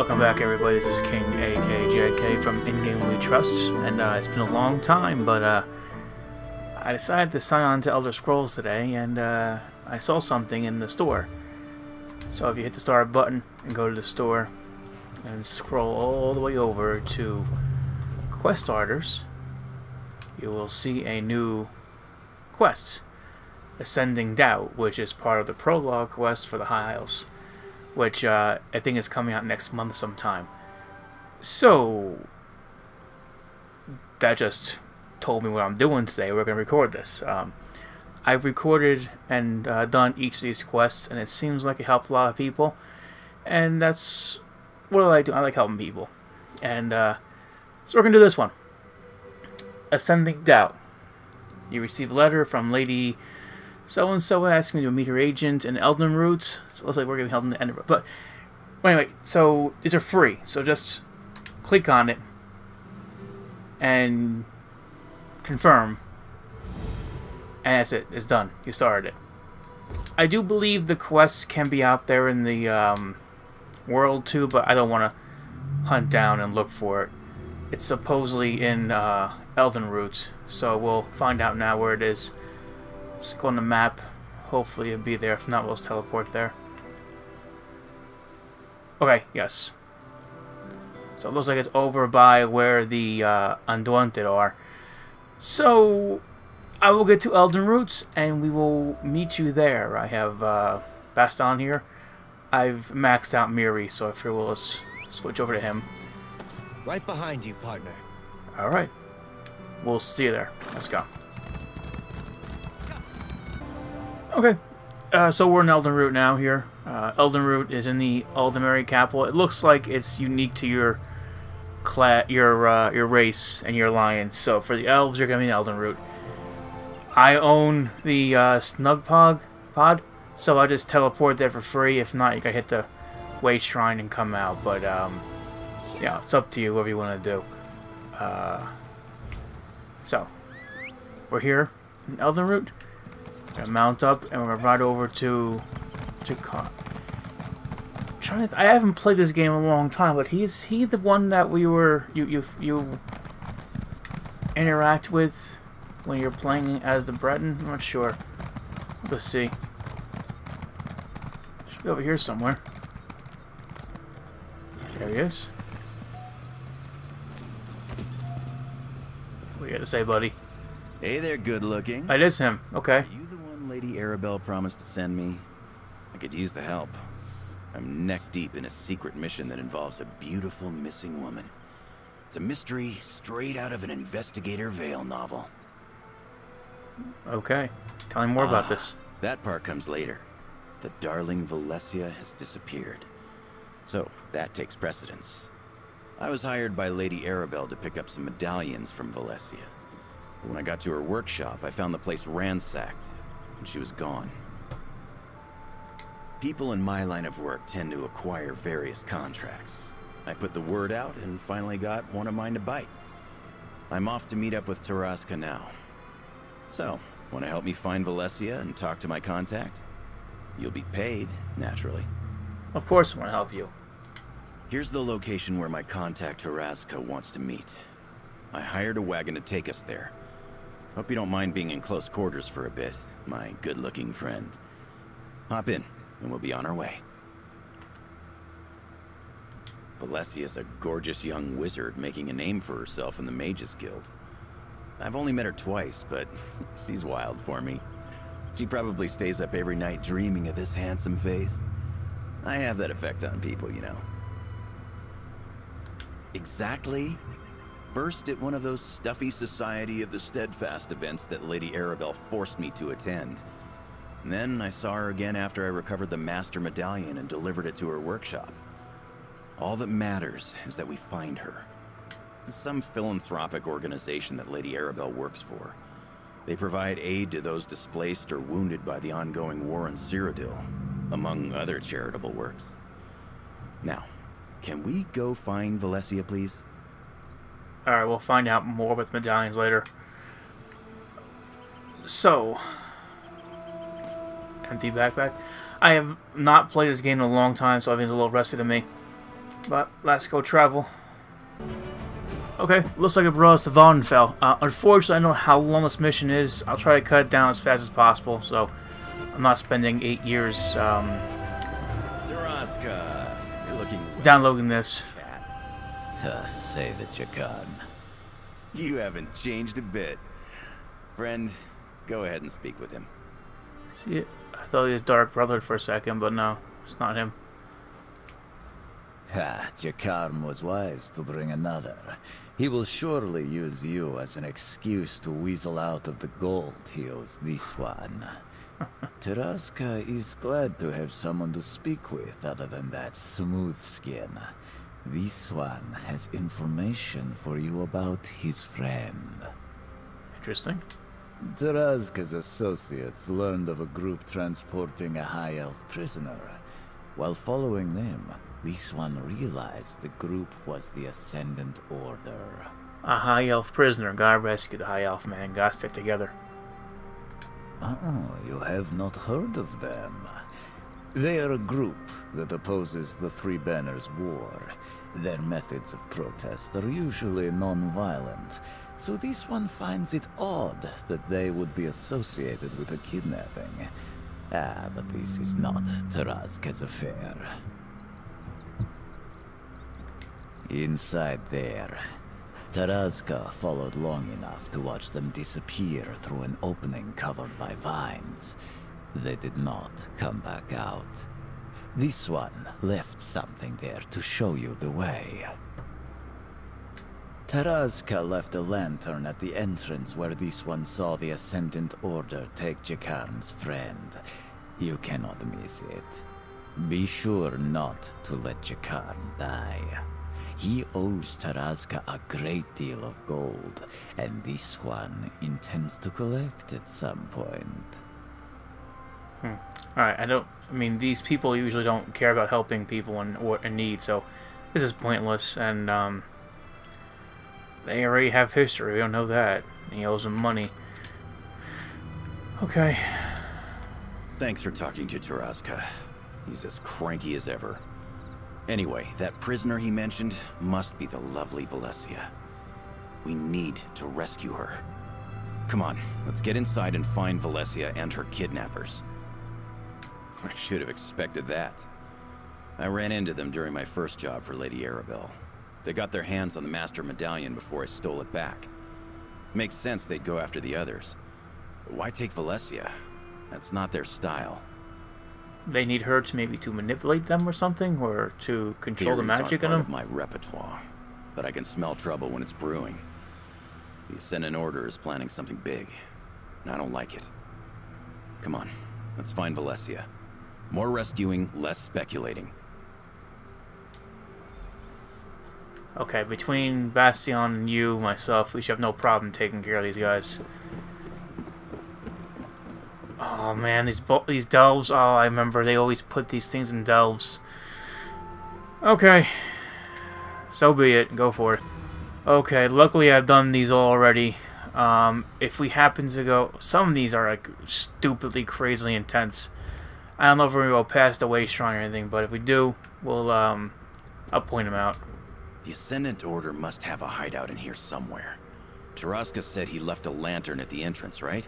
Welcome back, everybody. This is King, aka JK from In-Game We Trust, and it's been a long time, but I decided to sign on to Elder Scrolls today, and I saw something in the store. So if you hit the start button and go to the store and scroll all the way over to Quest Starters, you will see a new quest, Ascending Doubt, which is part of the Prologue quest for the High Isles, which I think is coming out next month sometime. So that just told me what I'm doing today. We're going to record this. I've recorded and done each of these quests, and it seems like it helped a lot of people. And that's what I like doing. I like helping people. And so we're going to do this one. Ascending Doubt. You receive a letter from Lady so-and-so asking me to meet her agent in Elden Root. So it looks like we're going to be held in the End. But anyway, so these are free. So just click on it and confirm. And that's it. It's done. You started it. I do believe the quests can be out there in the world too, but I don't want to hunt down and look for it. It's supposedly in Elden Root, so we'll find out now where it is. Let's go on the map. Hopefully it'll be there. If not, we'll just teleport there. Okay, yes. So it looks like it's over by where the Undaunted are. So I will get to Elden Roots and we will meet you there. I have Baston here. I've maxed out Miri, so I figure we'll just switch over to him. Right behind you, partner. Alright. We'll see you there. Let's go. Okay, so we're in Elden Root now here. Elden Root is in the Aldemary capital. It looks like it's unique to your race and your alliance. So for the elves, you're going to be in Elden Root. I own the Snug Pod, so I just teleport there for free. If not, you can hit the Way Shrine and come out. But yeah, it's up to you, whatever you want to do. So we're here in Elden Root. Gonna mount up and we're gonna ride over to I haven't played this game in a long time, but is he the one that you interact with when you're playing as the Breton? I'm not sure. Let's see. Should be over here somewhere. There he is. What do you got to say, buddy? Hey there, good looking. It is him. Okay. Lady Arabelle promised to send me. I could use the help. I'm neck deep in a secret mission that involves a beautiful missing woman. It's a mystery straight out of an Investigator Vale novel. Okay. Tell me more about this. That part comes later. The darling Valencia has disappeared. So, that takes precedence. I was hired by Lady Arabelle to pick up some medallions from Valencia. When I got to her workshop, I found the place ransacked. She was gone. People in my line of work tend to acquire various contracts. I put the word out and finally got one of mine to bite. I'm off to meet up with Taraska now. So, want to help me find Valencia and talk to my contact? You'll be paid, naturally. Of course I want to help you. Here's the location where my contact Taraska wants to meet. I hired a wagon to take us there. Hope you don't mind being in close quarters for a bit, my good-looking friend. Hop in, and we'll be on our way. Valesia's a gorgeous young wizard making a name for herself in the Mages Guild. I've only met her twice, but she's wild for me. She probably stays up every night dreaming of this handsome face. I have that effect on people, you know. Exactly. First at one of those stuffy Society of the Steadfast events that Lady Arabelle forced me to attend. And then I saw her again after I recovered the Master Medallion and delivered it to her workshop. All that matters is that we find her. It's some philanthropic organization that Lady Arabelle works for. They provide aid to those displaced or wounded by the ongoing war in Cyrodiil, among other charitable works. Now, can we go find Valencia, please? Alright, we'll find out more with medallions later. So, empty backpack. I have not played this game in a long time, so I think it's a little rusty to me. But let's go travel. Okay, looks like it brought us to Vonfell. Unfortunately, I don't know how long this mission is. I'll try to cut it down as fast as possible, so I'm not spending 8 years Daraska, you're looking downloading this. Say that you can. You haven't changed a bit. Friend, go ahead and speak with him. See, I thought he was Dark Brotherhood for a second, but no, it's not him. Jakarm was wise to bring another. He will surely use you as an excuse to weasel out of the gold he owes this one. Taraska is glad to have someone to speak with other than that smooth skin. This one has information for you about his friend. Interesting. Taraska's associates learned of a group transporting a high elf prisoner. While following them, this one realized the group was the Ascendant Order. A high elf prisoner. Gotta rescue the high elf man. Gotta stick together. Oh, you have not heard of them. They are a group that opposes the Three Banners War. Their methods of protest are usually non-violent, so this one finds it odd that they would be associated with a kidnapping. But this is not Taraska's affair. Inside there, Taraska followed long enough to watch them disappear through an opening covered by vines. They did not come back out. This one left something there to show you the way. Taraska left a lantern at the entrance where this one saw the Ascendant Order take Jakarm's friend. You cannot miss it. Be sure not to let Jakarm die. He owes Taraska a great deal of gold, and this one intends to collect at some point. Alright, I mean, these people usually don't care about helping people in need, so this is pointless, and, they already have history, we don't know that. He owes them money. Okay. Thanks for talking to Taraska. He's as cranky as ever. Anyway, that prisoner he mentioned must be the lovely Valencia. We need to rescue her. Come on, let's get inside and find Valencia and her kidnappers. I should have expected that. I ran into them during my first job for Lady Arabelle. They got their hands on the Master Medallion before I stole it back. Makes sense they'd go after the others. But why take Valencia? That's not their style. They need her to maybe to manipulate them or something, or to control the magic in them? Part of my repertoire, but I can smell trouble when it's brewing. The Ascendant Order is planning something big, and I don't like it. Come on, let's find Valencia. More rescuing, less speculating. Okay, between Bastion and you, myself, we should have no problem taking care of these guys. Oh man, these delves. Oh, I remember they always put these things in delves. Okay, so be it. Go for it. Okay, luckily I've done these all already. If we happen to go, some of these are like stupidly, crazily intense. I don't know if we're gonna go past the way shrine or anything, but if we do, we'll I'll point them out. The Ascendant Order must have a hideout in here somewhere. Taraska said he left a lantern at the entrance, right?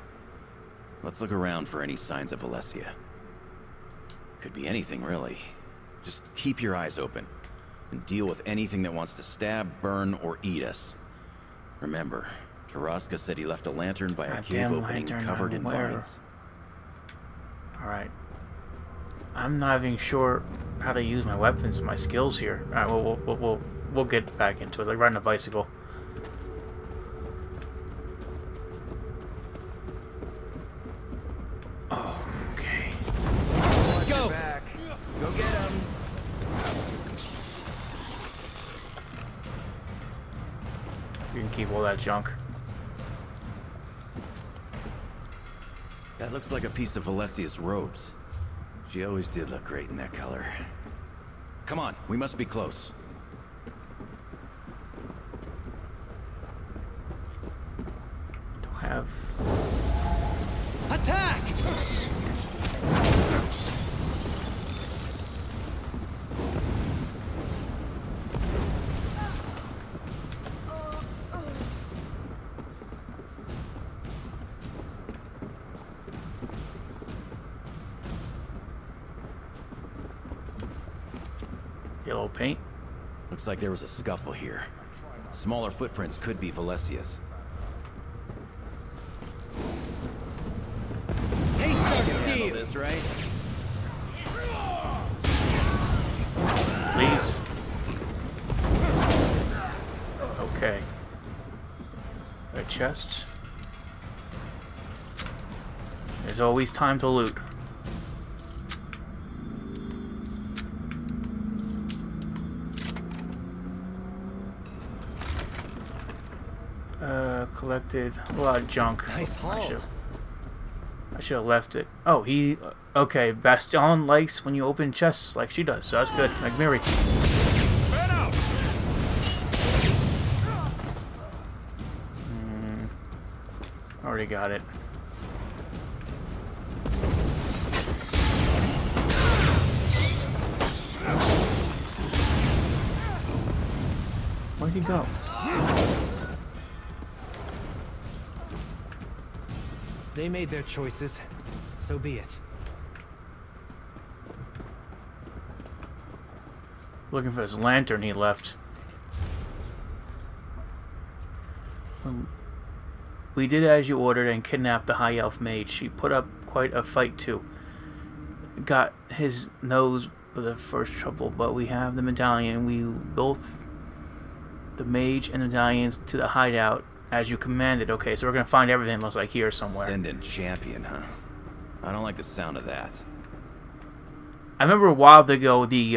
Let's look around for any signs of Valencia. Could be anything, really. Just keep your eyes open, and deal with anything that wants to stab, burn, or eat us. Remember, Taraska said he left a lantern by a cave opening covered in vines. Alright. I'm not even sure how to use my weapons and my skills here. Alright, we'll get back into it. Like riding a bicycle. Okay. Let's go. Back. Go get him. You can keep all that junk. That looks like a piece of Valesia's robes. She always did look great in that color. Come on, we must be close. Don't have... Attack! Yellow paint. Looks like there was a scuffle here. Smaller footprints could be Valesia's. Hey, Handle this, right? Please. Okay. Red chests. There's always time to loot. Collected a lot of junk. Nice haul. I should have left it. Oh, he... Okay, Bastion likes when you open chests like she does, so that's good. Like Miri. Already got it. Where'd he go? They made their choices. So be it. Looking for his lantern he left. We did as you ordered and kidnapped the High Elf Mage. She put up quite a fight too. Got his nose for the first trouble, but we have the medallion. We both, the mage and the medallions, to the hideout as you commanded. Okay, so we're gonna find everything, looks like here somewhere. Ascendant champion, huh? I don't like the sound of that. I remember a while ago the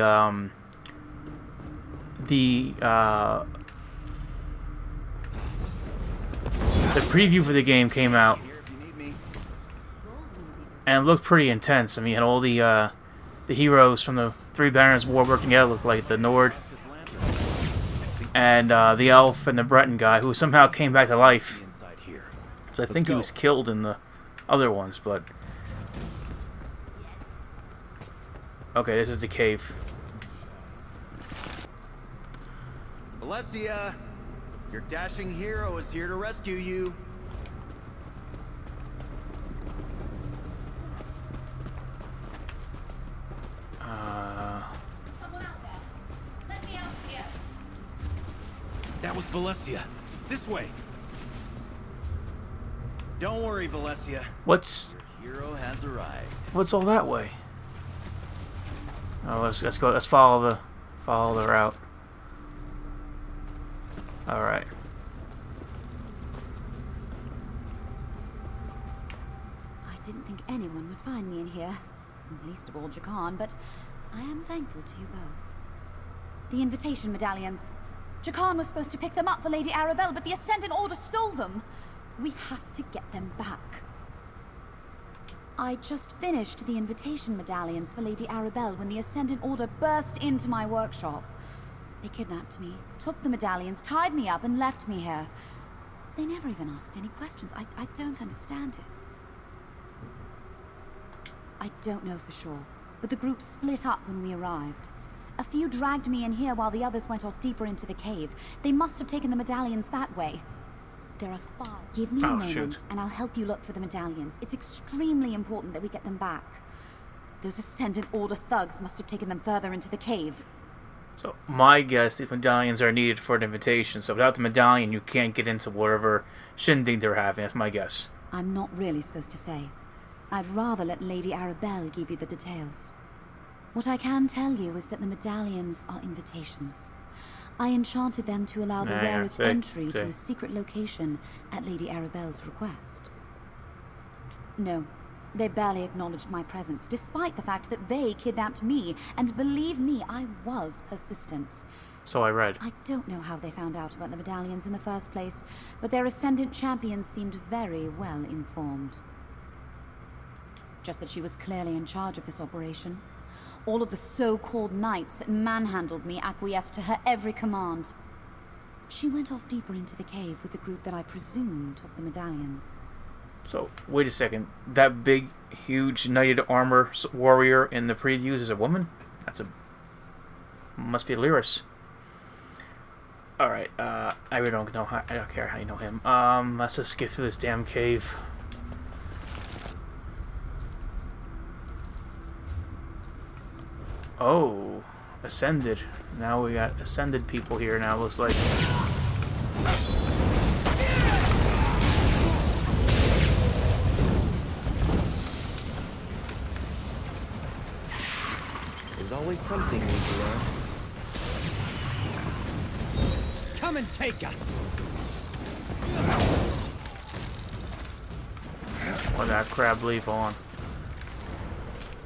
preview for the game came out, and it looked pretty intense. I mean, you had all the heroes from the Three Banners War working together, looked like the Nord and the elf and the Breton guy, who somehow came back to life. So I think he was killed in the other ones, but okay, this is the cave. Valesia, your dashing hero is here to rescue you. Someone out there. Let me out here. That was Valesia. This way. Don't worry, Valesia. What's Your hero has arrived. what's all that way? Oh, let's go. Let's follow the route. All right. I didn't think anyone would find me in here. Least of all Jakan, but I am thankful to you both. The invitation medallions. Jakan was supposed to pick them up for Lady Arabelle, but the Ascendant Order stole them. We have to get them back. I just finished the invitation medallions for Lady Arabelle when the Ascendant Order burst into my workshop. They kidnapped me, took the medallions, tied me up, and left me here. They never even asked any questions. I don't understand it. I don't know for sure, but the group split up when we arrived. A few dragged me in here while the others went off deeper into the cave. They must have taken the medallions that way. There are 5. Give me a moment, and I'll help you look for the medallions. It's extremely important that we get them back. Those Ascendant Order thugs must have taken them further into the cave. So my guess, these medallions are needed for an invitation. So without the medallion, you can't get into whatever shindig they're having. That's my guess. I'm not really supposed to say. I'd rather let Lady Arabelle give you the details. What I can tell you is that the medallions are invitations. I enchanted them to allow the rarest entry to a secret location at Lady Arabelle's request. No, they barely acknowledged my presence, despite the fact that they kidnapped me, and believe me, I was persistent. So I read. I don't know how they found out about the medallions in the first place, but their Ascendant champion seemed very well informed. Just that she was clearly in charge of this operation. All of the so-called knights that manhandled me acquiesced to her every command. She went off deeper into the cave with the group that I presume took the medallions. So, wait a second. That big, huge, knighted armor warrior in the previews is a woman? That's a... must be Lyris. Alright, I really don't know how... I don't care how you know him. Let's just get through this damn cave. Oh, ascended. Now we got ascended people here now, looks like. There's always something we can learn. Come and take us! Or that crab leaf on.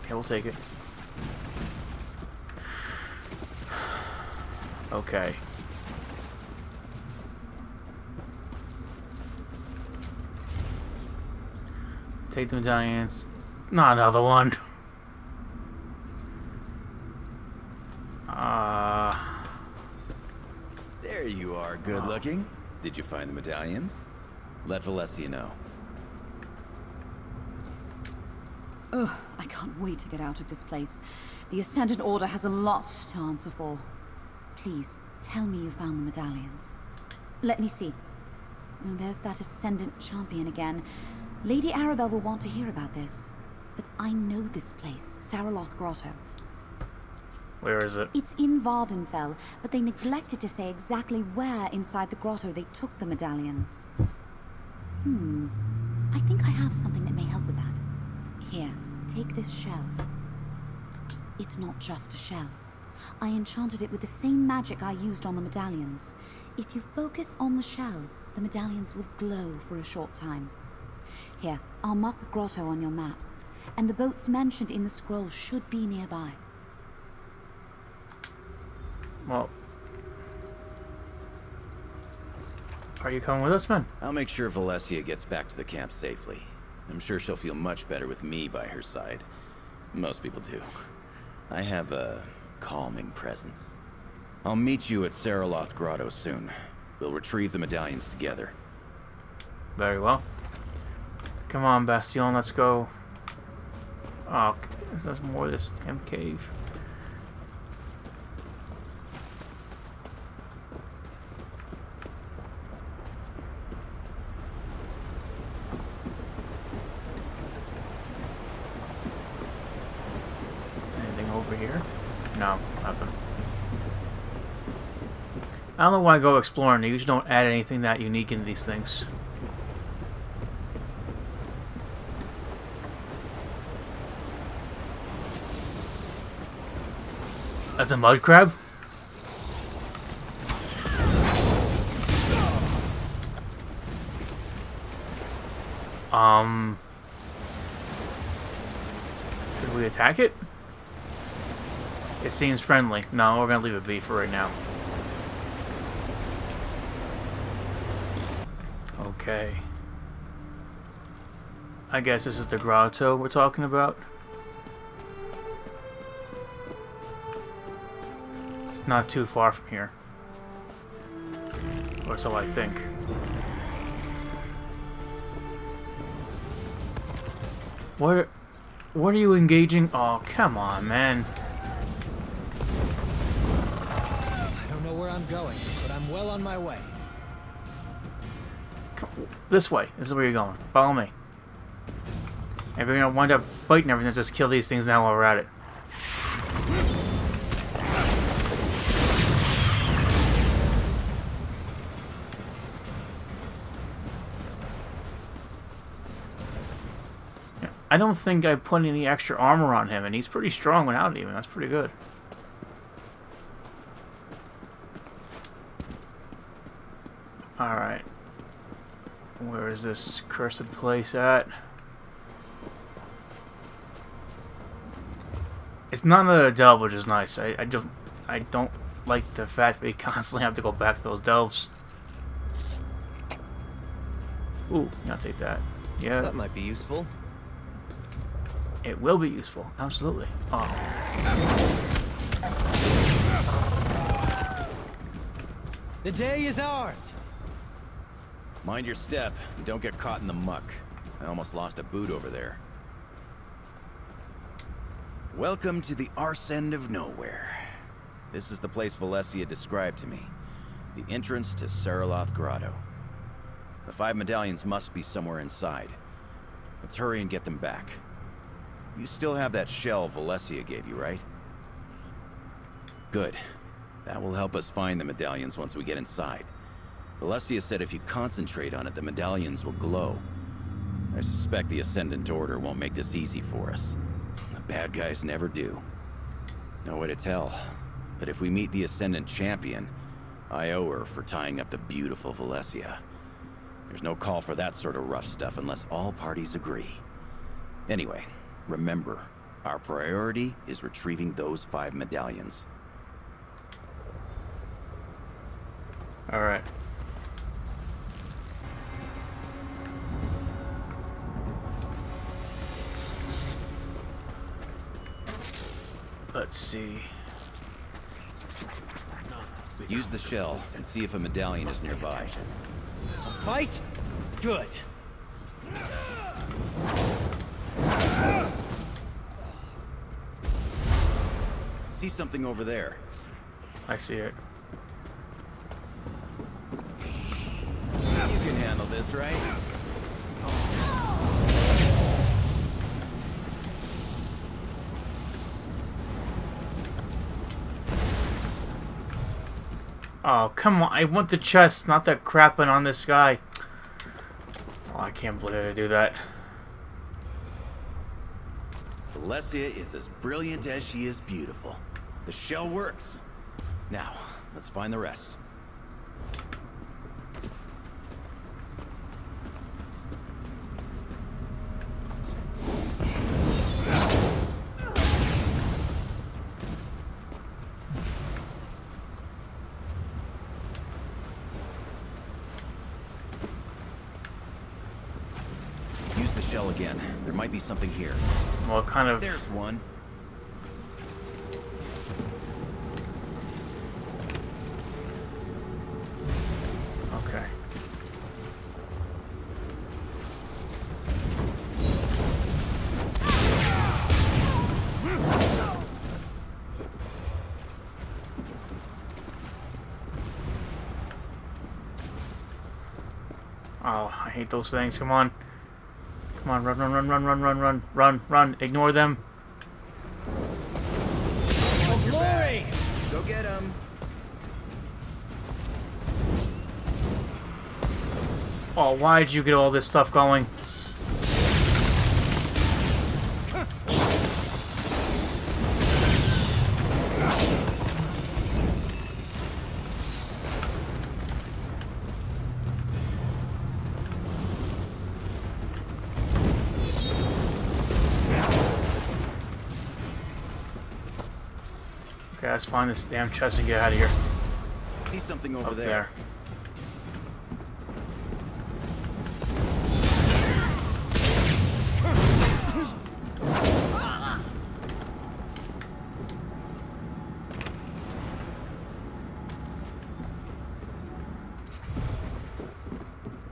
Yeah, we'll take it. Okay. Take the medallions. Not another one. There you are, good looking. Did you find the medallions? Let Valencia know. Ugh, I can't wait to get out of this place. The Ascendant Order has a lot to answer for. Please, tell me you found the medallions. Let me see. Oh, there's that Ascendant Champion again. Lady Arabelle will want to hear about this. But I know this place, Saraloth Grotto. Where is it? It's in Vardenfell, but they neglected to say exactly where inside the grotto they took the medallions. I think I have something that may help with that. Here, take this shell. It's not just a shell. I enchanted it with the same magic I used on the medallions. If you focus on the shell, the medallions will glow for a short time. Here, I'll mark the grotto on your map, and the boats mentioned in the scroll should be nearby. Well, are you coming with us, man? I'll make sure Valencia gets back to the camp safely. I'm sure she'll feel much better with me by her side. Most people do. I have a calming presence. I'll meet you at Saraloth Grotto soon. We'll retrieve the medallions together. Very well. Come on, Bastion, let's go. Oh, there's more of this damn cave. Here? No, nothing. I don't know why I go exploring. They usually don't add anything that unique into these things. That's a mud crab? Should we attack it? It seems friendly. No, we're gonna leave it be for right now. Okay. I guess this is the grotto we're talking about. It's not too far from here. Or so I think. What are you engaging? Oh, come on, man. Where I'm going, but I'm well on my way. This way. This is where you're going. Follow me. If you're gonna wind up fighting everything, let's just kill these things now while we're at it. I don't think I put any extra armor on him, and he's pretty strong without it even. That's pretty good. Alright. Where is this cursed place at? It's not another delve, which is nice. I don't like the fact that we constantly have to go back to those delves. Ooh, I'll take that. Yeah. That might be useful. It will be useful. Absolutely. Oh. The day is ours! Mind your step, and don't get caught in the muck. I almost lost a boot over there. Welcome to the arse end of nowhere. This is the place Valencia described to me. The entrance to Saraloth Grotto. The 5 medallions must be somewhere inside. Let's hurry and get them back. You still have that shell Valencia gave you, right? Good. That will help us find the medallions once we get inside. Valencia said if you concentrate on it, the medallions will glow. I suspect the Ascendant Order won't make this easy for us. The bad guys never do. No way to tell. But if we meet the Ascendant Champion, I owe her for tying up the beautiful Valencia. There's no call for that sort of rough stuff unless all parties agree. Anyway, remember, our priority is retrieving those 5 medallions. Alright. Let's see. Use the shell and see if a medallion is nearby. Fight? Good. See something over there? I see it. You can handle this, right? Oh, come on. I want the chest, not that crapping on this guy. Oh, I can't believe I do that. Valencia is as brilliant as she is beautiful. The shell works. Now, let's find the rest. Use the shell again. There might be something here. Well, kind of. There's one. Okay. Oh, I hate those things. Come on. Come on, run, run, run, run, run, run, run, run, run. Ignore them. Oh, glory! Go get him. Oh, why'd you get all this stuff going? Okay, let's find this damn chest and get out of here. See something over Up there. there.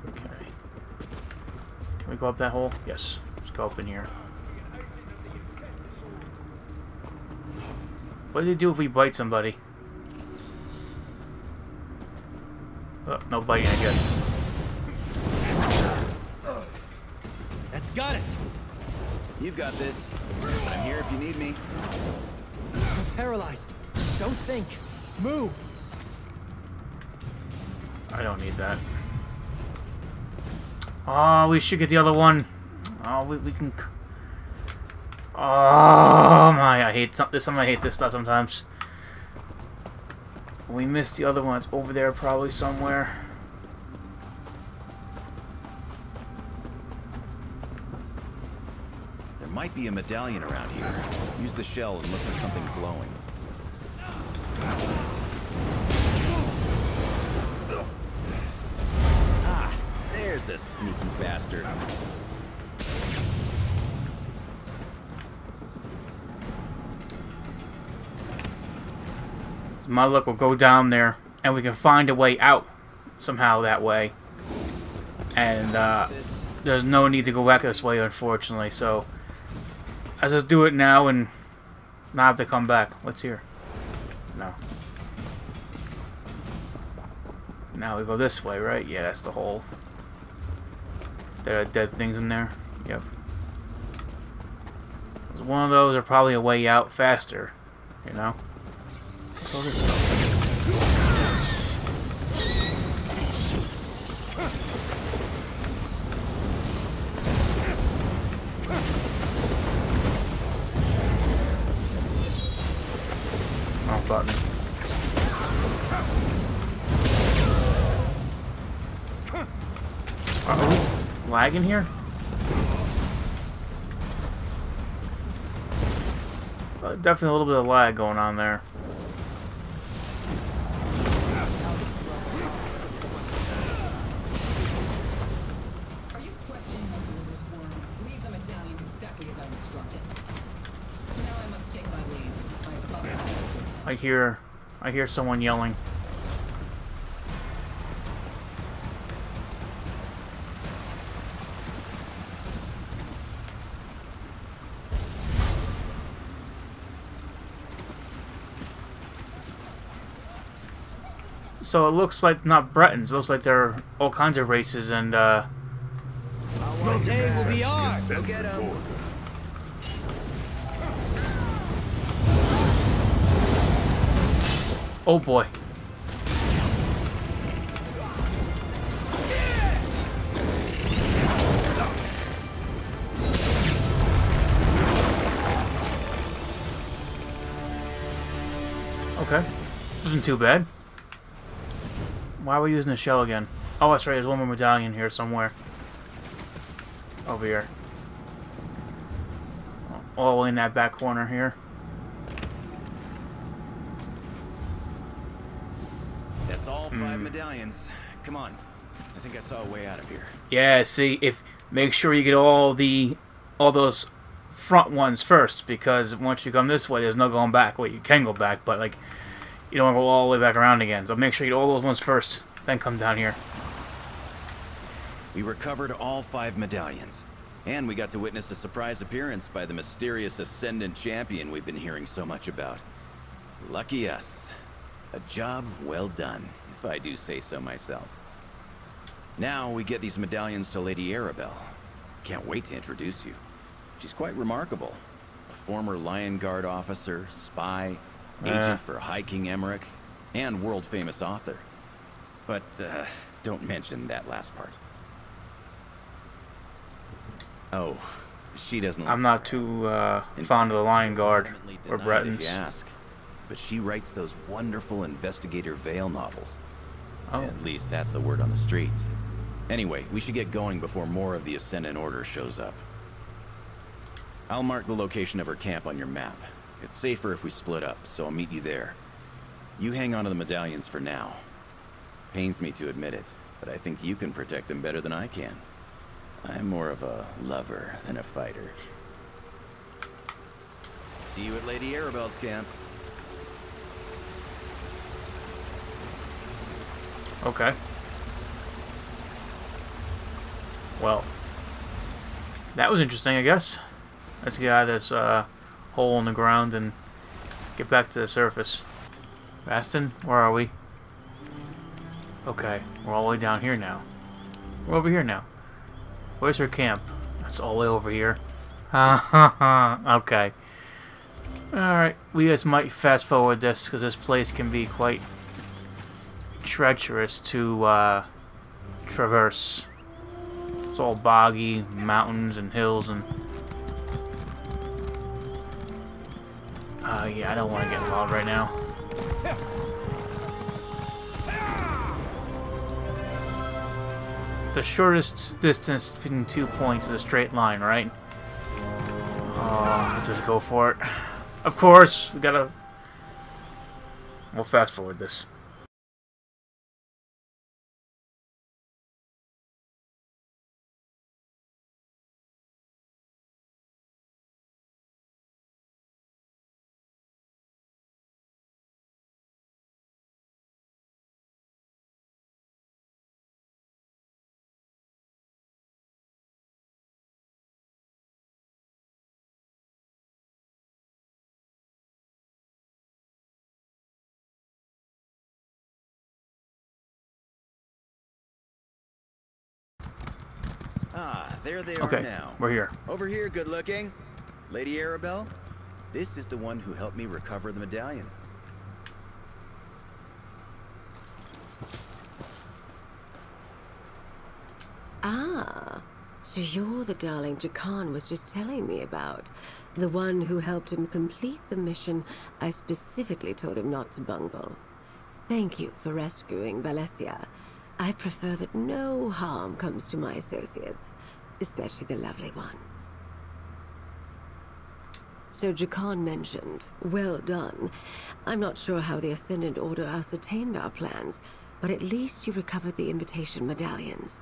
Okay. Can we go up that hole? Yes. Let's go up in here. What do they do if we bite somebody? Oh, no biting, I guess. That's got it. You've got this. I'm here if you need me. You're paralyzed. Don't think. Move. I don't need that. Oh, we should get the other one. Oh, we can... Oh my! I hate this. I hate this stuff sometimes. We missed the other one. It's over there, probably somewhere. There might be a medallion around here. Use the shell and look for something glowing. Ah, there's the sneaky bastard. My luck will go down there, and we can find a way out somehow that way. And there's no need to go back this way, unfortunately. So let's just do it now and not have to come back. What's here? No. Now we go this way, right? Yeah, that's the hole. There are dead things in there. Yep. One of those are probably a way out faster, you know? So this go. Wrong button. Are we lagging here? Definitely a little bit of lag going on there. Are you questioning my orders, Warren? Leave the medallions exactly as I instructed. Now I must take my leave. I hear someone yelling. So it looks like not Bretons. It looks like there are all kinds of races, and The day will be ours. Go get him. oh boy. Okay, isn't too bad. Why are we using the shell again? Oh, that's right. There's one more medallion here somewhere. Over here. All the way in that back corner here. That's all 5 medallions. Come on. I think I saw a way out of here. Yeah, see, make sure you get all those front ones first, because once you come this way, there's no going back. Well, you can go back, but like you don't want to go all the way back around again. So make sure you get all those ones first, then come down here. We recovered all 5 medallions, and we got to witness a surprise appearance by the mysterious Ascendant champion we've been hearing so much about. Lucky us. A job well done, if I do say so myself. Now we get these medallions to Lady Arabelle. Can't wait to introduce you. She's quite remarkable. A former Lion Guard officer, spy, agent for High King Emmerich, and world-famous author. But, don't mention that last part. Oh, she doesn't like I'm not too fond of the Lion Guard or If Bretons. you ask. But she writes those wonderful Investigator Vale novels. Oh. At least that's the word on the street. Anyway, we should get going before more of the Ascendant Order shows up. I'll mark the location of her camp on your map. It's safer if we split up, so I'll meet you there. You hang on to the medallions for now. Pains me to admit it, but I think you can protect them better than I can. I'm more of a lover than a fighter. See you at Lady Arabelle's camp. Okay. Well, that was interesting, I guess. Let's get out of this hole in the ground and get back to the surface. Baston, where are we? Okay, we're all the way down here now. We're over here now. Where's her camp? That's all the way over here. Okay. Alright, we guys might fast forward this, because this place can be quite treacherous to traverse. It's all boggy, mountains and hills, and yeah, I don't want to get involved right now. The shortest distance between 2 points is a straight line, right? Oh, let's just go for it. Of course, we'll fast forward this. Ah, there they Okay, are now. we're here. Over here, good looking. Lady Arabelle, this is the one who helped me recover the medallions. Ah, so you're the darling Jakan was just telling me about. The one who helped him complete the mission I specifically told him not to bungle. Thank you for rescuing Valencia. I prefer that no harm comes to my associates, especially the lovely ones. So Jakan mentioned, well done. I'm not sure how the Ascendant Order ascertained our plans, but at least you recovered the invitation medallions.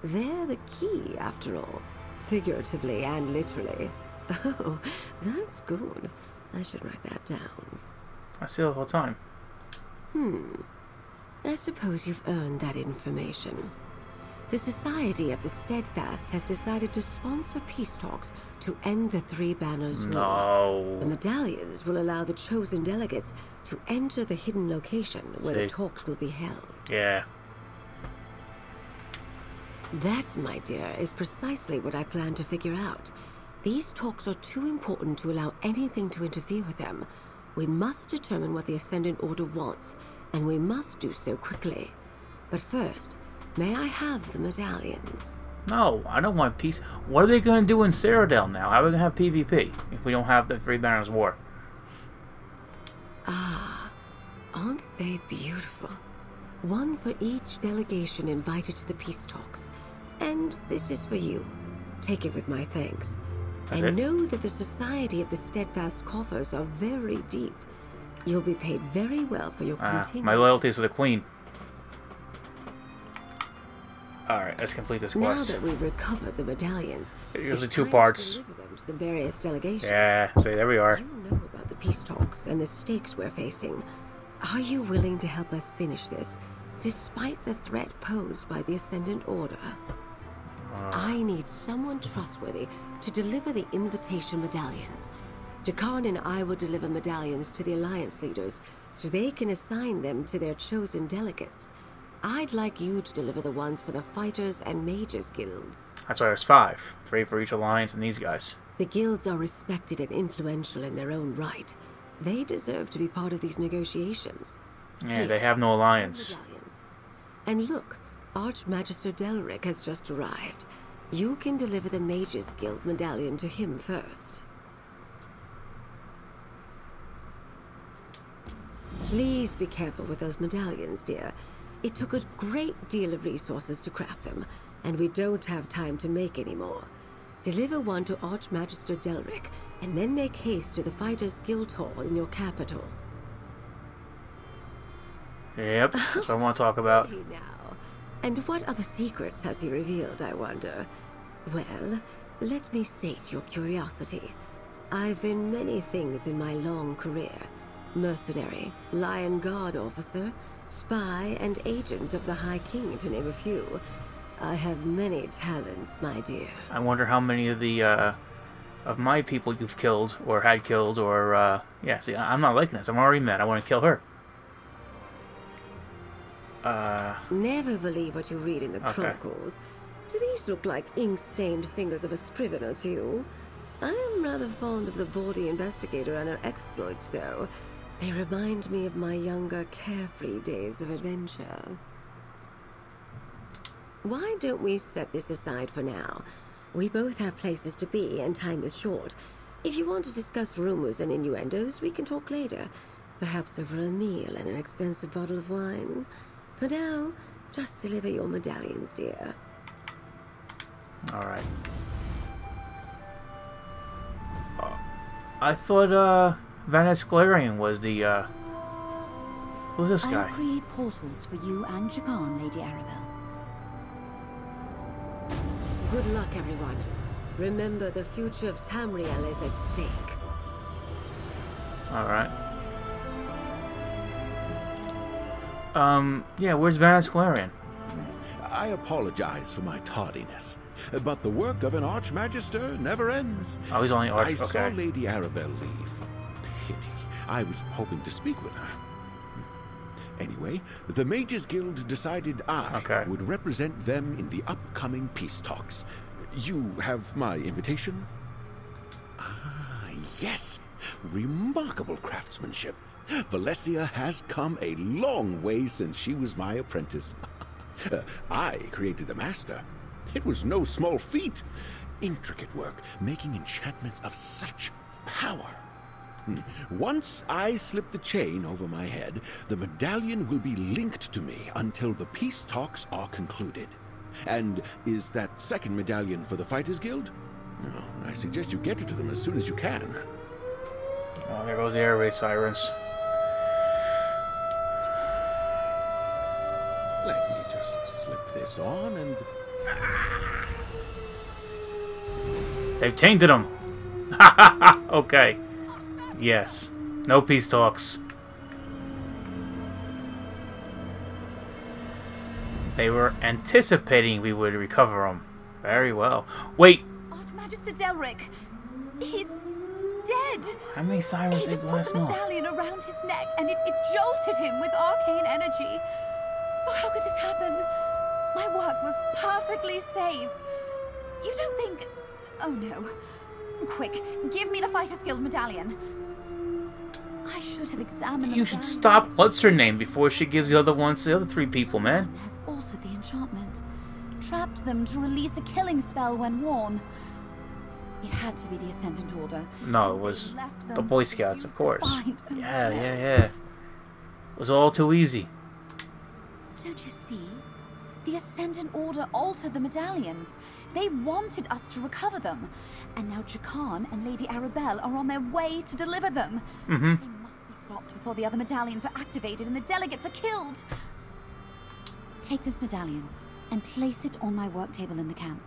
They're the key, after all, figuratively and literally. Oh, that's good. I should write that down. I see it the whole time. I suppose you've earned that information. The Society of the Steadfast has decided to sponsor peace talks to end the Three Banners War. No. The medallions will allow the chosen delegates to enter the hidden location where the See? talks will be held. Yeah. That, my dear, is precisely what I plan to figure out. These talks are too important to allow anything to interfere with them. We must determine what the Ascendant Order wants, and we must do so quickly. But first, may I have the medallions? No, I don't want peace. What are they going to do in Cyrodiil now? How are we going to have PvP if we don't have the Three Banners War? Ah, aren't they beautiful? One for each delegation invited to the peace talks. And this is for you. Take it with my thanks. That's and it? know that the Society of the Steadfast coffers are very deep. You'll be paid very well for your continued... My loyalty is to the Queen. Alright, let's complete this Now quest. that we've recovered the medallions, Usually it's 2 time parts. to deliver them to the various delegations. Yeah, see, there we are. You know about the peace talks and the stakes we're facing. Are you willing to help us finish this, despite the threat posed by the Ascendant Order? I need someone trustworthy to deliver the invitation medallions. Jakan and I will deliver medallions to the Alliance leaders, so they can assign them to their chosen delegates. I'd like you to deliver the ones for the Fighters and Mages guilds. That's why there's 5. 3 for each alliance and these guys. The guilds are respected and influential in their own right. They deserve to be part of these negotiations. Yeah, Here, they have no alliance. medallions. And look, Archmagister Delric has just arrived. You can deliver the Mages Guild medallion to him first. Please be careful with those medallions, dear. It took a great deal of resources to craft them, and we don't have time to make any more. Deliver one to Archmagister Delric, and then make haste to the Fighters Guild Hall in your capital. Yep, that's what I want to talk about. Does he now? And what other secrets has he revealed, I wonder? Well, let me sate your curiosity. I've been many things in my long career. Mercenary, Lion Guard officer, spy, and agent of the High King, to name a few. I have many talents, my dear. I wonder how many of the, of my people you've killed, or had killed, or, yeah, see, I'm not liking this. I'm already mad. I want to kill her. Never believe what you read in the Okay. chronicles. Do these look like ink-stained fingers of a scrivener to you? I am rather fond of the bawdy investigator and her exploits, though. They remind me of my younger, carefree days of adventure. Why don't we set this aside for now? We both have places to be, and time is short. If you want to discuss rumors and innuendos, we can talk later. Perhaps over a meal and an expensive bottle of wine. For now, just deliver your medallions, dear. Alright. I thought, Van Escalarian was the, who's this I guy? will create portals for you and Jakan, Lady Arabelle. Good luck, everyone. Remember, the future of Tamriel is at stake. Alright. Yeah, where's Van Escalarian? I apologize for my tardiness, but the work of an Archmagister never ends. Oh, he's only I Arch. saw Okay. Lady Arabelle leave. Pity. I was hoping to speak with her. Anyway, the Mages Guild decided I Okay. would represent them in the upcoming peace talks. You have my invitation? Ah, yes. Remarkable craftsmanship. Valencia has come a long way since she was my apprentice. I created the master. It was no small feat. Intricate work, making enchantments of such power. Once I slip the chain over my head, the medallion will be linked to me until the peace talks are concluded. And is that second medallion for the Fighters Guild? No, I suggest you get it to them as soon as you can. Oh, there goes the air raid sirens. Let me just slip this on and... They've tainted him! Okay. Yes. No peace talks. They were anticipating we would recover him. Very well. Wait! Archmagister Delric! He's dead! How many sirens did He last just put the off? medallion around his neck and it jolted him with arcane energy. Oh, how could this happen? My work was perfectly safe. You don't think... Oh no. Quick, give me the Fighters Guild medallion. I should have examined the You should medallion. stop what's her name before she gives the other ones to the other three people, man. Has altered the enchantment. Trapped them to release a killing spell when worn. It had to be the Ascendant Order. No, it was They left them the Boy Scouts, for of you to course. find and Yeah. protect. It was all too easy. Don't you see? The Ascendant Order altered the medallions. They wanted us to recover them. And now Jakan and Lady Arabelle are on their way to deliver them. They must be stopped before the other medallions are activated and the delegates are killed. Take this medallion and place it on my work table in the camp.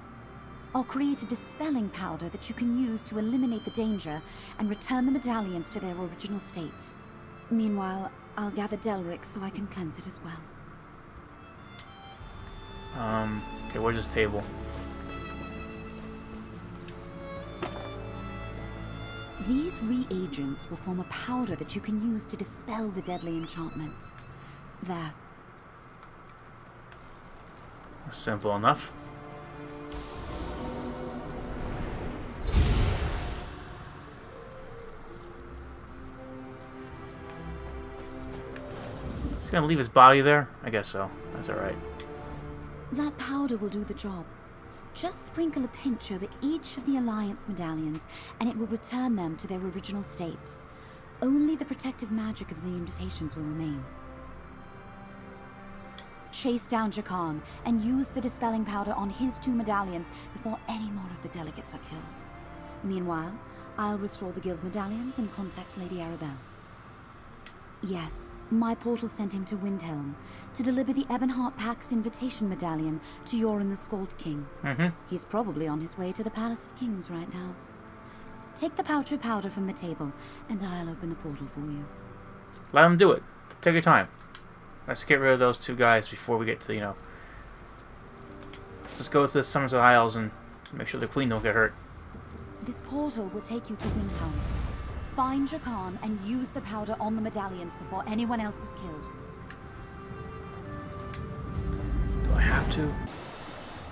I'll create a dispelling powder that you can use to eliminate the danger and return the medallions to their original state. Meanwhile, I'll gather Delric so I can cleanse it as well. Okay, where's this table? These reagents will form a powder that you can use to dispel the deadly enchantments. There. Simple enough. He's gonna leave his body there? I guess so. That's alright. That powder will do the job. Just sprinkle a pinch over each of the Alliance medallions, and it will return them to their original state. Only the protective magic of the invitations will remain. Chase down Jakan, and use the dispelling powder on his 2 medallions before any more of the delegates are killed. Meanwhile, I'll restore the guild medallions and contact Lady Arabelle. Yes, my portal sent him to Windhelm to deliver the Ebonheart Pack's invitation medallion to Yoren the Skald King. He's probably on his way to the Palace of Kings right now. Take the pouch of powder from the table, and I'll open the portal for you. Let him do it. Take your time. Let's get rid of those 2 guys before we get to, you know... Let's just go to the Somerset Isles and make sure the Queen don't get hurt. This portal will take you to Windhelm. Find Jakan and use the powder on the medallions before anyone else is killed. Do I have to?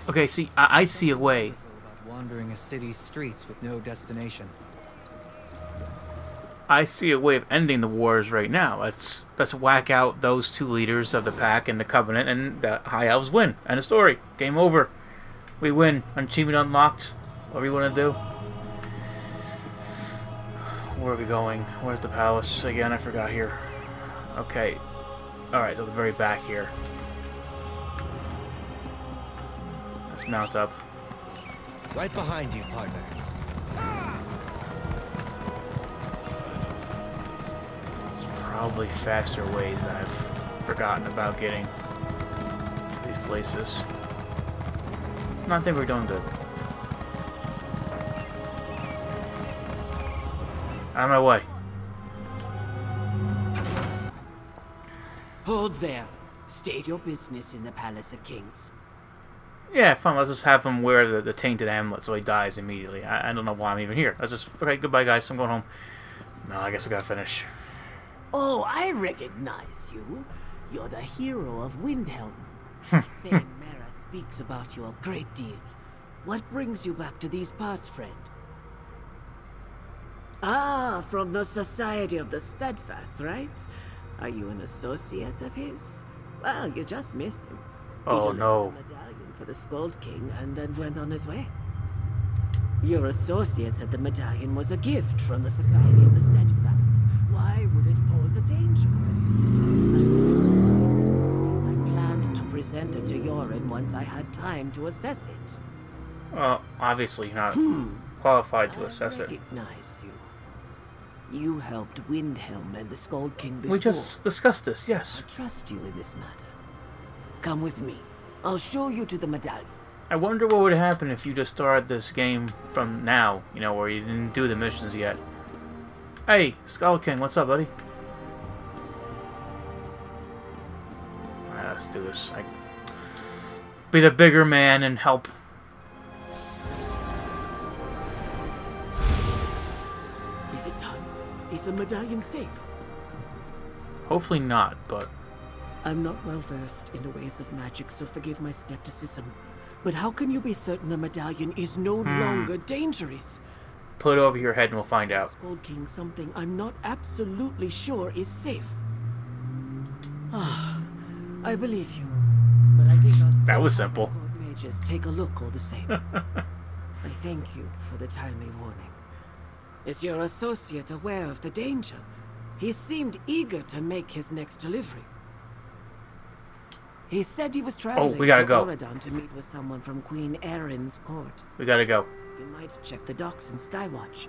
Okay, see, I see a way. About wandering a city's streets with no destination. I see a way of ending the wars right now. Let's whack out those 2 leaders of the pack and the Covenant, and the High Elves win. End of story. Game over. We win. Achievement unlocked. Whatever you want to do. Where are we going? Where's the palace? Again, I forgot here. Okay. Alright, so the very back here. Let's mount up. Right behind you, partner. There's probably faster ways that I've forgotten about getting to these places. I think we're doing good. Out of my way. Hold there. State your business in the Palace of Kings. Yeah, fine. Let's just have him wear the tainted amulet so he dies immediately. I don't know why I'm even here. Let's just... Okay, goodbye, guys. I'm going home. No, I guess we gotta finish. Oh, I recognize you. You're the hero of Windhelm. Thane Mara speaks about you a great deal. What brings you back to these parts, friend? Ah, from the Society of the Steadfast, right? Are you an associate of his? Well, you just missed him. He Oh, delivered no. a medallion for the Scold King and then went on his way. Your associate said the medallion was a gift from the Society of the Steadfast. Why would it pose a danger? I planned to present it to Yorin once I had time to assess it. Well, obviously you're not qualified to assess it. I recognize you. You helped Windhelm and the Scold King before. We just discussed this, yes. I trust you in this matter. Come with me. I'll show you to the medallion. I wonder what would happen if you just started this game from now, you know, where you didn't do the missions yet. Hey, Skull King, what's up, buddy? Alright, let's do this. Be the bigger man and help. Is it done? Is the medallion safe? Hopefully not, but... I'm not well versed in the ways of magic, so forgive my skepticism. But how can you be certain the medallion is no longer dangerous? Put it over your head and we'll find out. Scold King, something I'm not absolutely sure is safe. Ah, I believe you. But I think I'll still That was have simple. the court mages take a look all the same. I thank you for the timely warning. Is your associate aware of the danger? He seemed eager to make his next delivery. He said he was traveling we gotta to go. Oregon to meet with someone from Queen Erin's court. We gotta go. You might check the docks in Skywatch.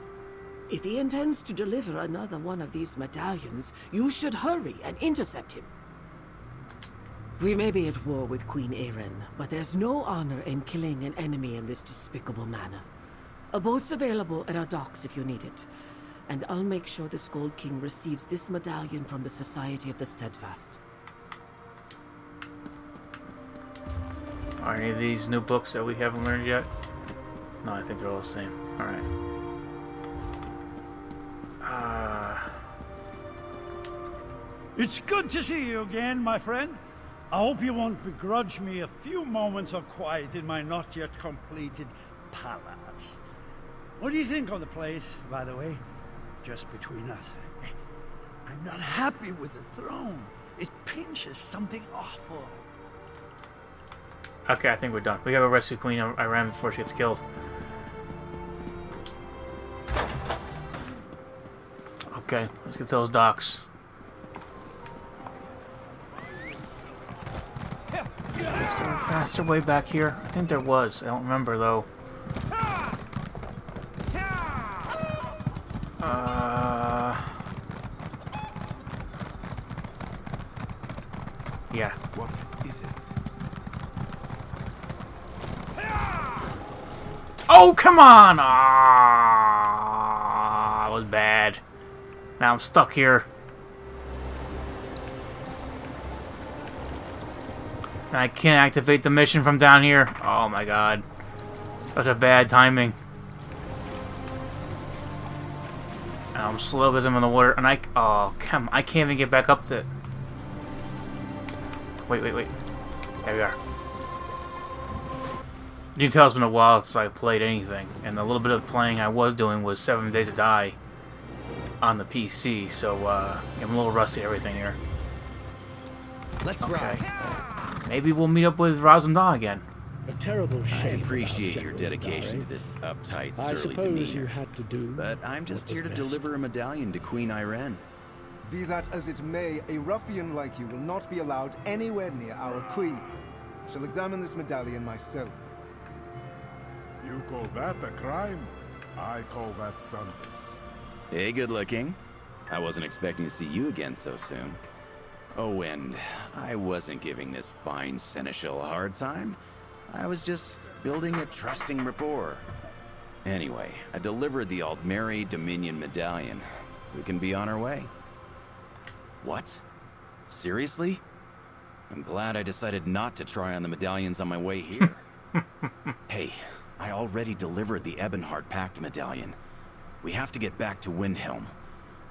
If he intends to deliver another one of these medallions, you should hurry and intercept him. We may be at war with Queen Erin, but there's no honor in killing an enemy in this despicable manner. A boat's available at our docks if you need it. And I'll make sure the Scold King receives this medallion from the Society of the Steadfast. Are any of these new books that we haven't learned yet? No, I think they're all the same. Alright. It's good to see you again, my friend. I hope you won't begrudge me a few moments of quiet in my not yet completed palace. What do you think of the place, by the way? Just between us. I'm not happy with the throne. It pinches something awful. Okay, I think we're done. We gotta rescue Queen Iran before she gets killed. Okay, let's get those docks. Is there a faster way back here? I think there was. I don't remember, though. Yeah. What is it? Oh, come on! Ah, that was bad. Now I'm stuck here. And I can't activate the mission from down here. Oh my god. That's a bad timing. And I'm slow because I'm in the water. And oh, come on. I can't even get back up to it. Wait. There we are. You can tell it's been a while since I played anything. And the little bit of playing I was doing was 7 Days to Die on the PC. So, I'm a little rusty at everything here. Let's Okay. ride. Maybe we'll meet up with Razumdar again. A terrible I shame. appreciate about your General dedication to Dari. this uptight, I surly suppose you demeanor. had to do. But I'm just what here to was best. deliver a medallion to Queen Iren. Be that as it may, a ruffian like you will not be allowed anywhere near our queen. I shall examine this medallion myself. You call that a crime? I call that service. Hey, good looking. I wasn't expecting to see you again so soon. Oh, and I wasn't giving this fine seneschal a hard time. I was just building a trusting rapport. Anyway, I delivered the Aldmeri Dominion medallion. We can be on our way. What? Seriously? I'm glad I decided not to try on the medallions on my way here. Hey, I already delivered the Ebonheart Pact medallion. We have to get back to Windhelm.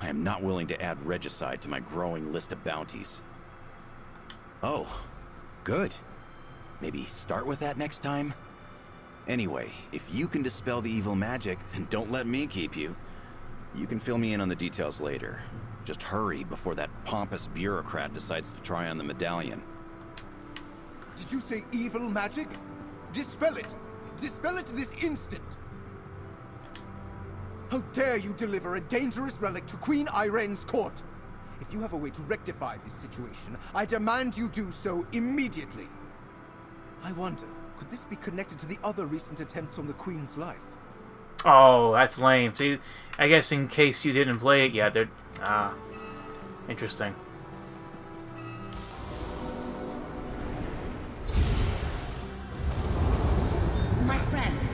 I am not willing to add regicide to my growing list of bounties. Oh, good. Maybe start with that next time? Anyway, if you can dispel the evil magic, then don't let me keep you. You can fill me in on the details later. Just hurry before that pompous bureaucrat decides to try on the medallion. Did you say evil magic? Dispel it! Dispel it this instant! How dare you deliver a dangerous relic to Queen Irene's court? If you have a way to rectify this situation, I demand you do so immediately. I wonder, could this be connected to the other recent attempts on the Queen's life? Oh, that's lame. See, I guess in case you didn't play it yet, they're... interesting. My friends,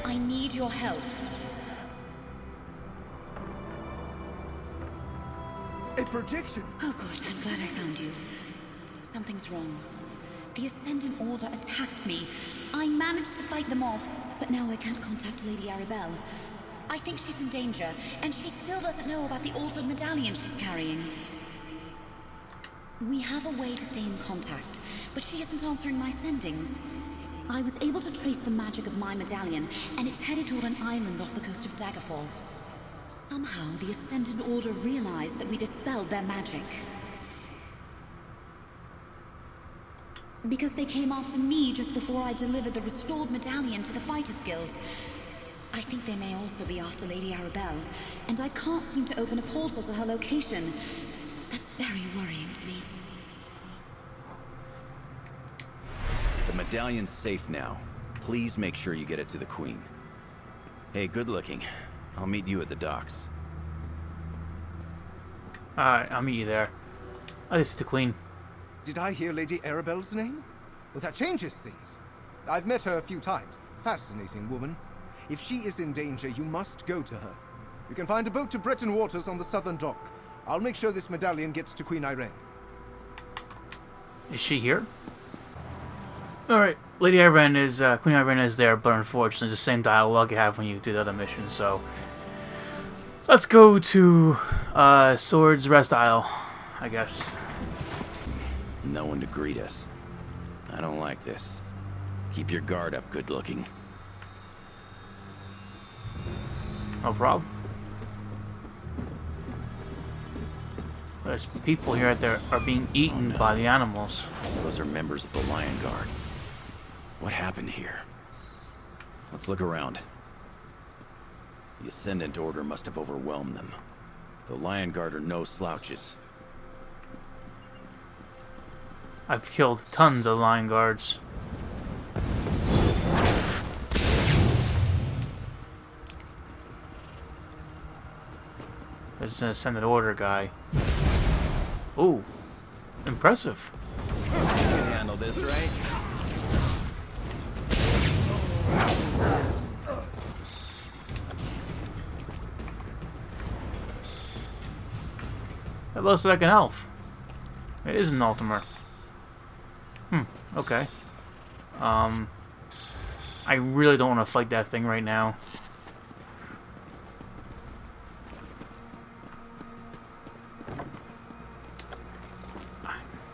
I need your help. A projection! Oh good, I'm glad I found you. Something's wrong. The Ascendant Order attacked me. I managed to fight them off, but now I can't contact Lady Arabelle. I think she's in danger, and she still doesn't know about the altered medallion she's carrying. We have a way to stay in contact, but she isn't answering my sendings. I was able to trace the magic of my medallion, and it's headed toward an island off the coast of Daggerfall. Somehow, the Ascendant Order realized that we dispelled their magic. Because they came after me just before I delivered the restored medallion to the Fighters Guild. I think they may also be after Lady Arabelle, and I can't seem to open a portal to her location. That's very worrying to me. The medallion's safe now. Please make sure you get it to the Queen. Hey, good looking. I'll meet you at the docks. Alright, I'll meet you there. Oh, this is the Queen. Did I hear Lady Arabelle's name? Well, that changes things. I've met her a few times. Fascinating woman. If she is in danger, you must go to her. You can find a boat to Breton Waters on the southern dock. I'll make sure this medallion gets to Queen Irene. Is she here? Alright, Lady Irene is, Queen Irene is there, but unfortunately it's the same dialogue you have when you do the other mission, so... Let's go to, Swords Rest Isle, I guess. No one to greet us. I don't like this. Keep your guard up, good looking. No problem. There's people here that are being eaten by the animals. Those are members of the Lion Guard. What happened here? Let's look around. The Ascendant Order must have overwhelmed them. The Lion Guard are no slouches. I've killed tons of Lion Guards. There's an Ascendant Order guy. Ooh, impressive. You can handle this, right? That looks like an elf. It is an Ultimer. Okay. I really don't want to fight that thing right now.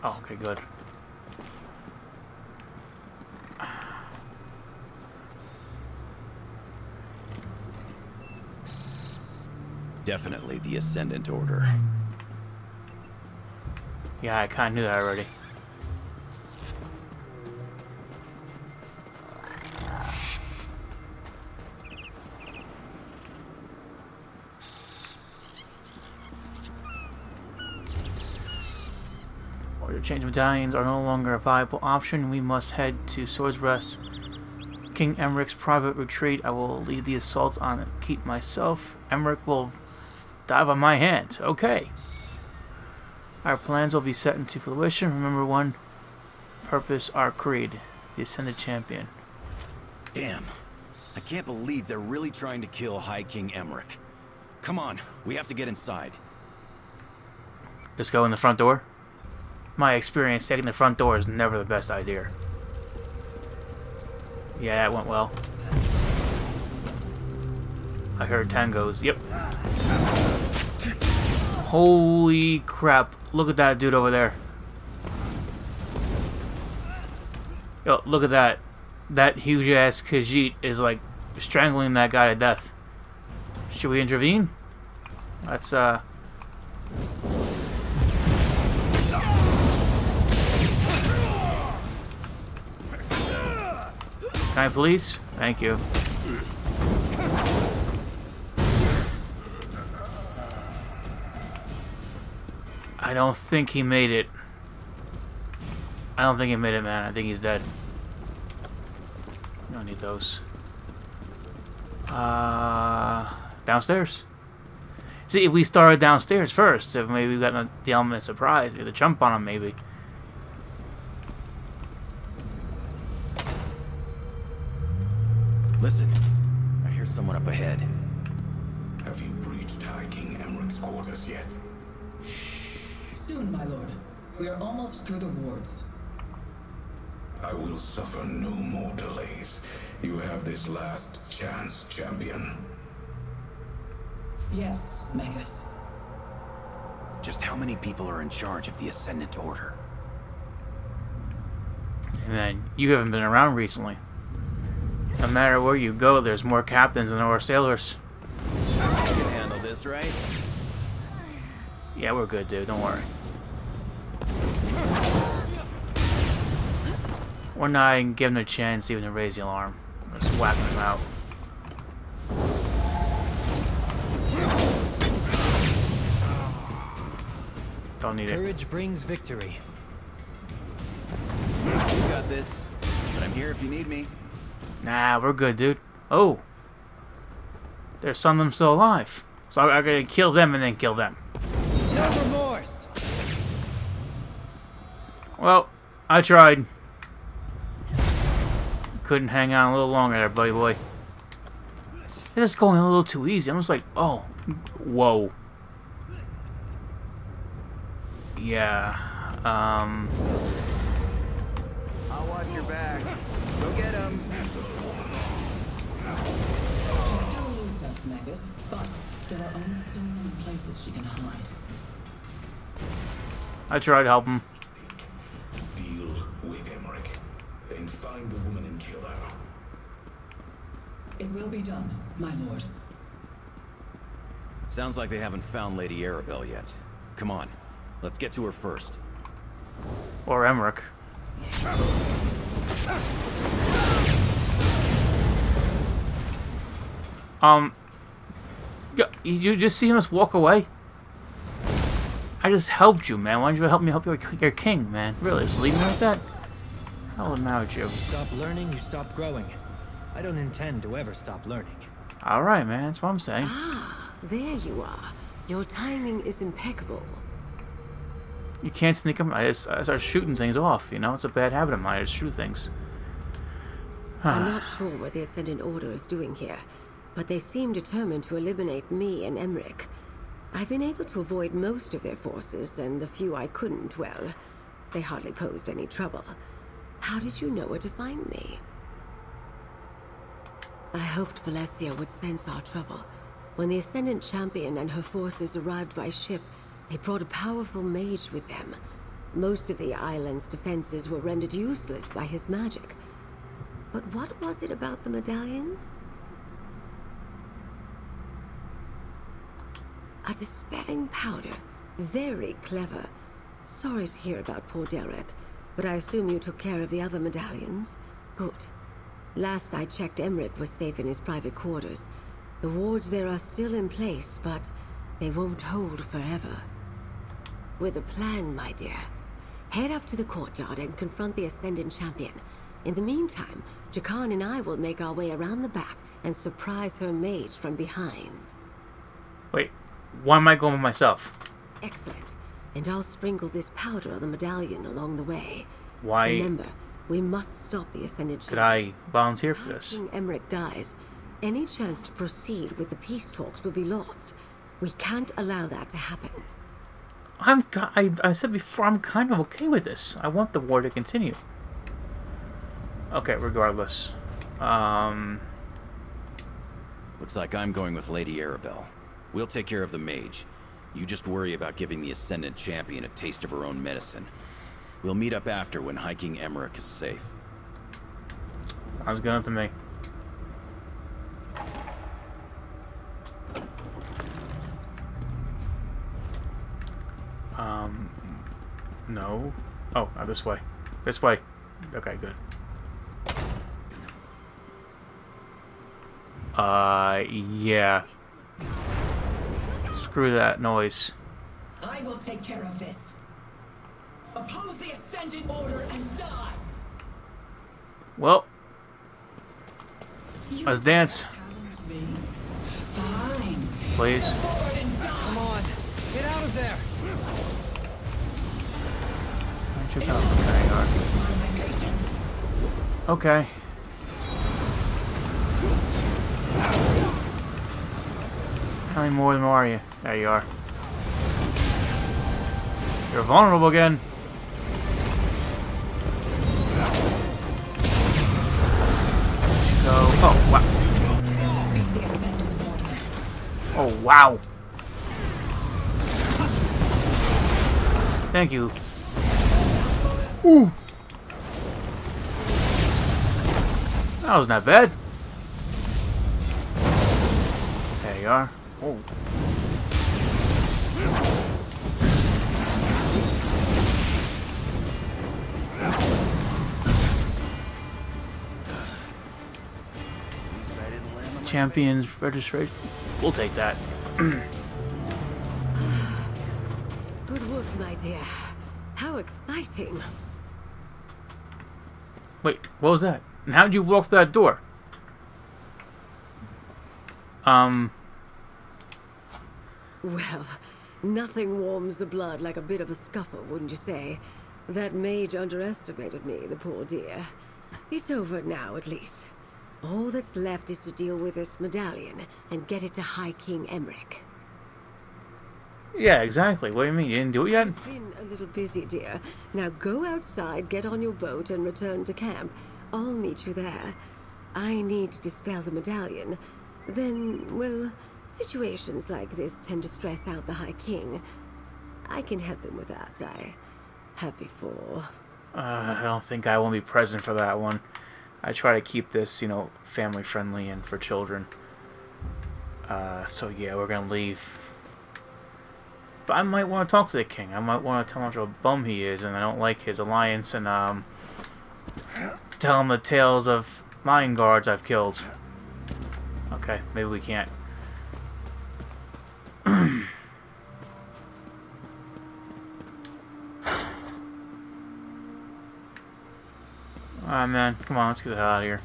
Oh, okay, good. Definitely the Ascendant Order. Yeah, I kind of knew that already. Order change medallions are no longer a viable option. We must head to Swords Rest. King Emmerich's private retreat. I will lead the assault on it. Keep myself. Emmerich will die by my hand. Okay. Our plans will be set into fruition. Remember one purpose, our creed. The Ascended Champion. Damn. I can't believe they're really trying to kill High King Emmerich. Come on, we have to get inside. Just go in the front door? My experience, taking the front door is never the best idea. Yeah, that went well. I heard tangos. Yep. Holy crap. Look at that dude over there. Yo, look at that. That huge ass Khajiit is like strangling that guy to death. Should we intervene? Let's Can I please? Thank you. I don't think he made it. I don't think he made it, man. I think he's dead. You don't need those. Downstairs. See, if we started downstairs first, if maybe we got the element of surprise, the jump on him, maybe. Listen, I hear someone up ahead. Have you breached High King Emmerich's quarters yet? Soon, my lord. We are almost through the wards. I will suffer no more delays. You have this last chance, champion. Yes, Magus. Just how many people are in charge of the Ascendant Order? Hey man, you haven't been around recently. No matter where you go, there's more captains than there are sailors. You can handle this, right? Yeah, we're good, dude. Don't worry. We're not even giving a chance even to raise the alarm. We're just whacking them out. Don't need it. Courage brings victory. You got this, but I'm here if you need me. Nah, we're good, dude. Oh. There's some of them still alive. So I gotta kill them and then kill them. No remorse! Well, I tried. Couldn't hang on a little longer there, buddy boy. It's just going a little too easy. I'm just like, oh, whoa. Yeah, I'll watch your back. Go get him. She still eludes us, Magus, but there are only so many places she can hide. I tried to help him. Deal with Emmerich. Then find the woman and kill her. It will be done, my lord. Sounds like they haven't found Lady Arabelle yet. Come on, let's get to her first. Or Emmerich. You just seen us walk away? I just helped you, man. Why don't you help me help your king, man? Really, just leave me like that? Hell am I with you? You stop learning, you stop growing. I don't intend to ever stop learning. Alright, man. That's what I'm saying. Ah, there you are. Your timing is impeccable. You can't sneak them. I start shooting things off, you know? It's a bad habit of mine. I just shoot things. I'm not sure what the Ascendant Order is doing here, but they seem determined to eliminate me and Emmerich. I've been able to avoid most of their forces, and the few I couldn't, well, they hardly posed any trouble. How did you know where to find me? I hoped Valencia would sense our trouble. When the Ascendant Champion and her forces arrived by ship, they brought a powerful mage with them. Most of the island's defenses were rendered useless by his magic. But what was it about the medallions? A dispelling powder. Very clever. Sorry to hear about poor Derek, but I assume you took care of the other medallions? Good. Last I checked, Emmerich was safe in his private quarters. The wards there are still in place, but they won't hold forever. With a plan, my dear. Head up to the courtyard and confront the Ascendant Champion. In the meantime, Jakan and I will make our way around the back and surprise her mage from behind. Wait, why am I going with myself? Excellent. And I'll sprinkle this powder on the medallion along the way. Why? Remember, we must stop the Ascendant Champion. Could I volunteer for this? King Emmerich dies. Any chance to proceed with the peace talks will be lost. We can't allow that to happen. I said before, I'm kind of okay with this. I want the war to continue. Okay, regardless. Looks like I'm going with Lady Arabelle. We'll take care of the mage. You just worry about giving the Ascendant Champion a taste of her own medicine. We'll meet up after when High King Emmerich is safe. Sounds good to me. No. Oh, this way. This way. Okay, good. Yeah. Screw that noise. I will take care of this. Oppose the Ascendant Order and die! Well, let's dance. Fine. Please. Step forward and die! Come on, get out of there! Where'd you go? There you are. My patience. Okay. How many more of them are you? There you are. You're vulnerable again. So, oh wow. Oh wow. Thank you. Ooh. That was not bad. There you are. Oh. Champions registration. We'll take that. Good work, my dear. How exciting. Wait, what was that? And how did you walk through that door? Well, nothing warms the blood like a bit of a scuffle, wouldn't you say? That mage underestimated me, the poor dear. It's over now, at least. All that's left is to deal with this medallion and get it to High King Emmerich. Yeah, exactly. What do you mean? You didn't do it yet? I've been a little busy, dear. Now go outside, get on your boat, and return to camp. I'll meet you there. I need to dispel the medallion. Then, well, situations like this tend to stress out the High King. I can help him with that. I have before. I don't think I won't be present for that one. I try to keep this, you know, family friendly and for children. So yeah, we're gonna leave. But I might want to talk to the king. I might want to tell him how much of a bum he is, and I don't like his alliance, and tell him the tales of lion guards I've killed. Okay, maybe we can't. Alright, man. Come on, let's get the hell out of here.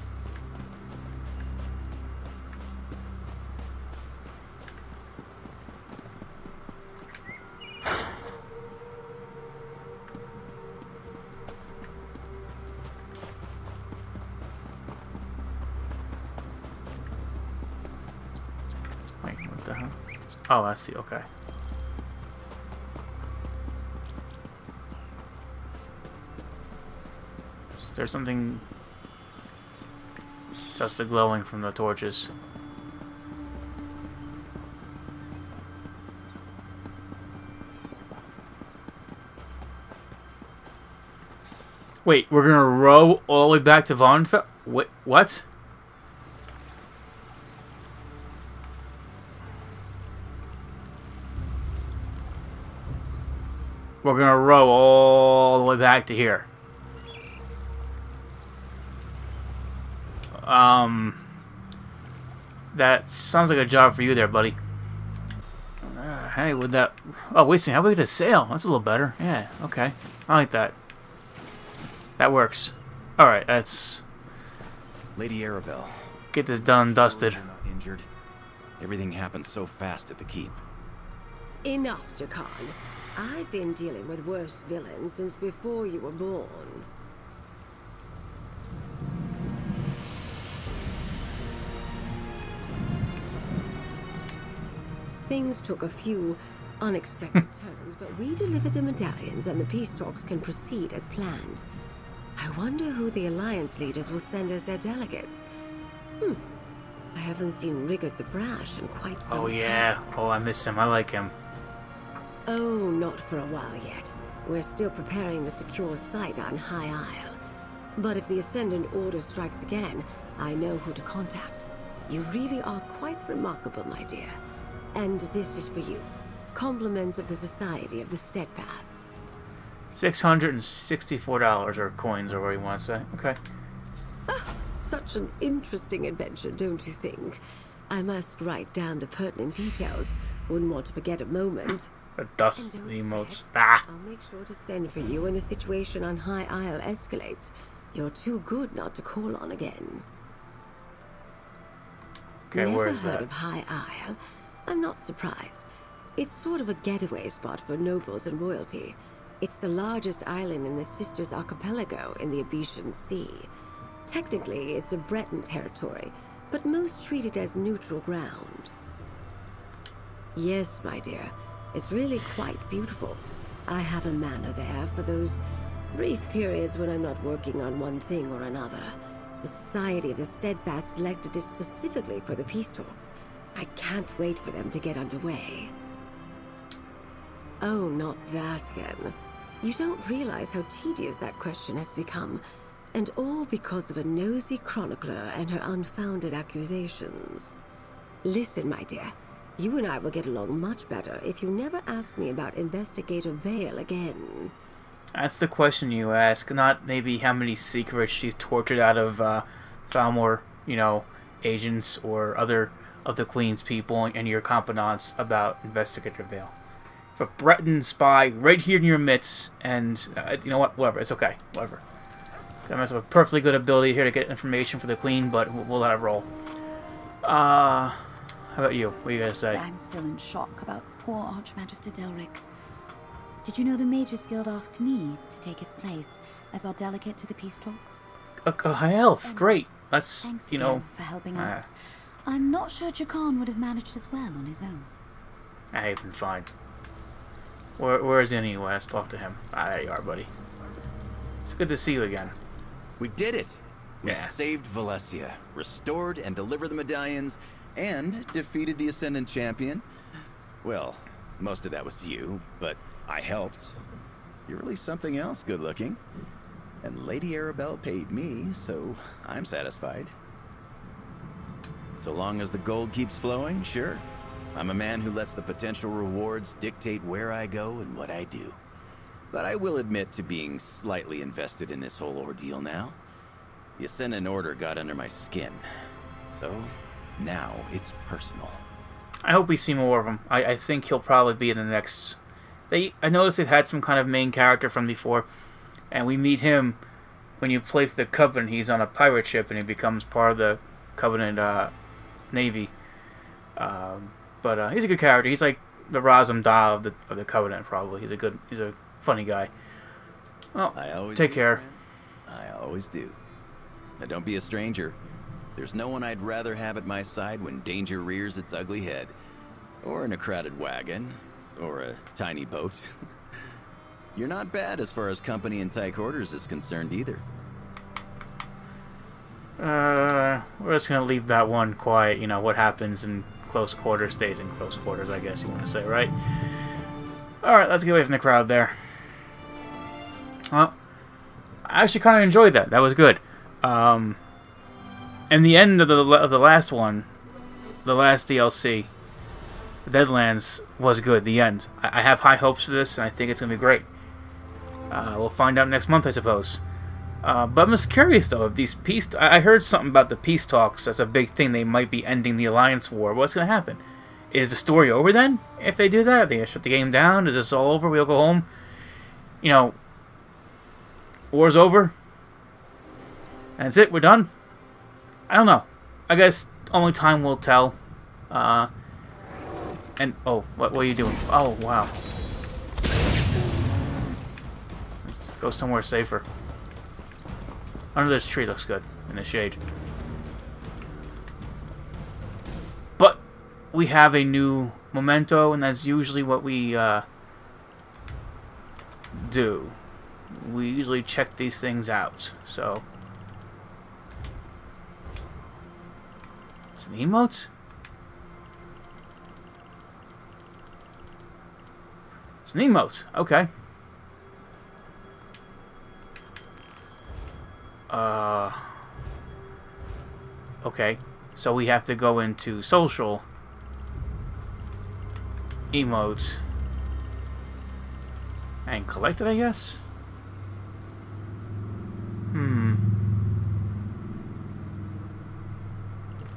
Wait, what the hell? Oh, I see. Okay. There's something just glowing from the torches. Wait, we're gonna row all the way back to Vonfell? Wait, what? We're gonna row all the way back to here. That sounds like a job for you there, buddy. Hey, with that... Oh, wait a second. How about we get a sail? That's a little better. Yeah, okay. I like that. That works. Alright, that's... Lady Arabelle. Get this done, dusted. You're not injured. Everything happened so fast at the keep. Enough, Jakan. I've been dealing with worse villains since before you were born. Things took a few unexpected turns, but we delivered the medallions and the peace talks can proceed as planned. I wonder who the Alliance leaders will send as their delegates. I haven't seen Rigard the Brash in quite some time. Oh, yeah. Oh, I miss him. I like him. Oh, not for a while yet. We're still preparing the secure site on High Isle. But if the Ascendant Order strikes again, I know who to contact. You really are quite remarkable, my dear. And this is for you. Compliments of the Society of the Steadfast. $664 or coins or what you want to say. Okay. Such such an interesting adventure, don't you think? I must write down the pertinent details. Wouldn't want to forget a moment. The dust emotes. Ah! I'll make sure to send for you when the situation on High Isle escalates. You're too good not to call on again. Okay, where is Never heard that? of High Isle? I'm not surprised. It's sort of a getaway spot for nobles and royalty. It's the largest island in the Sisters Archipelago in the Abetian Sea. Technically, it's a Breton territory, but most treat it as neutral ground. Yes, my dear. It's really quite beautiful. I have a manor there for those brief periods when I'm not working on one thing or another. The Society of the Steadfast selected it specifically for the peace talks. I can't wait for them to get underway. Oh, not that again. You don't realize how tedious that question has become, and all because of a nosy chronicler and her unfounded accusations. Listen, my dear, you and I will get along much better if you never ask me about Investigator Vale again. That's the question you ask, not maybe how many secrets she's tortured out of Falmor, you know, agents or other of the Queen's people and your confidants about Investigator Vale. For Breton spy right here in your midst, and you know what? Whatever, it's okay. Whatever. I have a perfectly good ability here to get information for the Queen, but we'll let it roll. How about you? What are you gonna say? I'm still in shock about poor Archmagister Delric. Did you know the Mages Guild asked me to take his place as our delegate to the peace talks? A high elf, great. That's, Thanks you know, again for helping us. I'm not sure Jakan would have managed as well on his own. I've been fine. Where is he anyway? Let's talk to him. Ah, there you are, buddy. It's good to see you again. We did it! We Yeah. saved Valencia, restored and delivered the medallions, and defeated the Ascendant Champion. Well, most of that was you, but I helped. You're really something else good looking. And Lady Arabelle paid me, so I'm satisfied. So long as the gold keeps flowing, sure. I'm a man who lets the potential rewards dictate where I go and what I do. But I will admit to being slightly invested in this whole ordeal now. The Ascendant Order got under my skin. So, now it's personal. I hope we see more of him. I think he'll probably be in the next... I noticed they've had some kind of main character from before, and we meet him when you play the Covenant. He's on a pirate ship, and he becomes part of the Covenant Navy. But he's a good character. He's like the Razam Dahl of the Covenant, probably. He's a funny guy. Well, take care. I always do. Now don't be a stranger. There's no one I'd rather have at my side when danger rears its ugly head. Or in a crowded wagon. Or a tiny boat. You're not bad as far as company in tight quarters is concerned either. We're just gonna leave that one quiet. You know, what happens in close quarters stays in close quarters, I guess you want to say, right? Alright, let's get away from the crowd there. Well, I actually kind of enjoyed that. That was good. And the end of the last one, the last DLC, Deadlands, was good. The end. I have high hopes for this, and I think it's going to be great. We'll find out next month, I suppose. But I'm just curious, though, if these peace... I heard something about the peace talks. That's a big thing. They might be ending the Alliance War. What's going to happen? Is the story over then? If they do that? Are they going to shut the game down? Is this all over? We'll go home? You know, war's over? And that's it? We're done? I don't know. I guess only time will tell. And, oh, what are you doing? Oh, wow. Let's go somewhere safer. Under this tree looks good, in the shade. But we have a new memento, and that's usually what we do. We usually check these things out, so... It's an emote? It's an emote, okay. Okay, so we have to go into social emotes and collect it, I guess?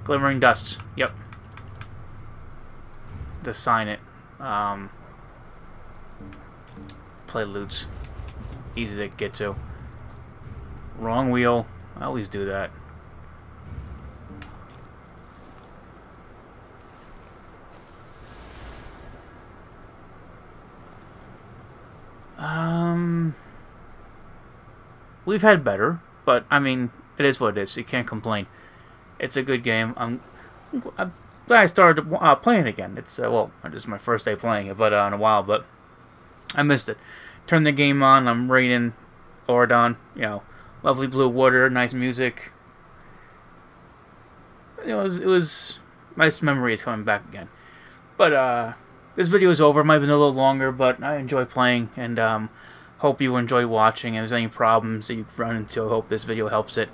Glimmering Dust. Yep. To sign it. Preludes. Easy to get to. Wrong wheel. I always do that. We've had better, but I mean, it is what it is. You can't complain. It's a good game. I'm glad I started playing it again. It's well, this is my first day playing it, but in a while. But I missed it. Turned the game on. I'm raiding Oradon. You know, lovely blue water, nice music. You know, it was nice memories coming back again. But this video is over. It might have been a little longer, but I enjoy playing, and hope you enjoy watching. If there's any problems that you run into, I hope this video helps it.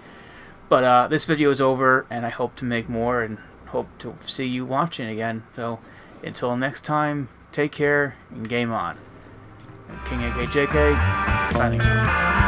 But this video is over, and I hope to make more, and hope to see you watching again. So until next time, take care, and game on. King AKJK, signing out.